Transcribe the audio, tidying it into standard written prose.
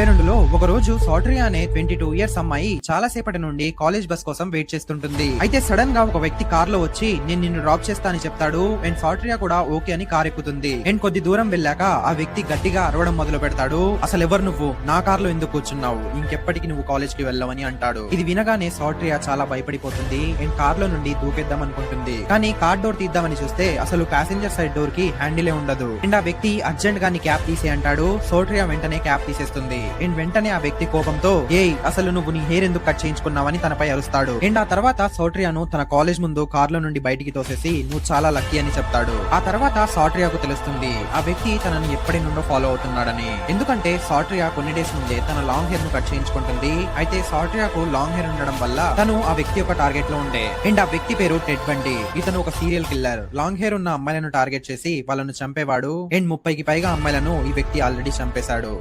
1972లో ఒక రోజు సాట్రియా అనే 22 ఇయర్స్ అమ్మాయి చాలా సేపటి నుండి కాలేజ్ బస్ కోసం వెయిట్ చేస్తుంటుంది. అయితే సడన్ గా ఒక వ్యక్తి కార్ లో వచ్చి నేను నిన్ను డ్రాప్ చేస్తా అని చెప్తాడు. అండ్ సాట్రియా కూడా ఓకే అని కార్ ఎక్కుతుంది. అండ్ కొద్ది దూరం వెళ్ళాక ఆ వ్యక్తి గట్టిగా అరవడం మొదలు పెడతాడు. అసలు ఎవరు నువ్వు, నా కార్ లో ఎందుకు కూర్చున్నావు, ఇంకెప్పటికి నువ్వు కాలేజ్ కి వెళ్ళవని అంటాడు. ఇది వినగానే సాట్రియా చాలా భయపడిపోతుంది. అండ్ కార్ లో నుండి దూకేద్దాం అనుకుంటుంది. కానీ కార్ డోర్ తీద్దామని చూస్తే అసలు ప్యాసింజర్ సైడ్ డోర్ కి హ్యాండిలే ఉండదు. అండ్ ఆ వ్యక్తి అర్జెంట్ గా నీ క్యాప్ తీసే అంటాడు. సాట్రియా వెంటనే క్యాప్ తీసేస్తుంది. అండ్ వెంటనే ఆ వ్యక్తి కోపంతో ఏయ్ అసలు నువ్వు నీ హెయిర్ ఎందుకు కట్ చేయించుకున్నావని తనపై అరుస్తాడు. అండ్ ఆ తర్వాత సాట్రియాను తన కాలేజ్ ముందు కార్ లో నుండి బయటికి తోసేసి నువ్వు చాలా లక్కీ అని చెప్తాడు. ఆ తర్వాత సాట్రియాకు తెలుస్తుంది ఆ వ్యక్తి తనని ఎప్పటి నుండో ఫాలో అవుతున్నాడని. ఎందుకంటే సాట్రియా కొన్ని డేస్ ముందే తన లాంగ్ హెయిర్ ను కట్ చేయించుకుంటుంది. అయితే సాట్రియాకు లాంగ్ హెయిర్ ఉండడం వల్ల తను ఆ వ్యక్తి యొక్క టార్గెట్ లో ఉండే. అండ్ ఆ వ్యక్తి పేరు టెడ్ బండి. ఇతను ఒక సీరియల్ కిల్లర్. లాంగ్ హెయిర్ ఉన్న అమ్మాయిలను టార్గెట్ చేసి వాళ్ళను చంపేవాడు. అండ్ 30కి పైగా అమ్మాయిలను ఈ వ్యక్తి ఆల్రెడీ చంపేశాడు.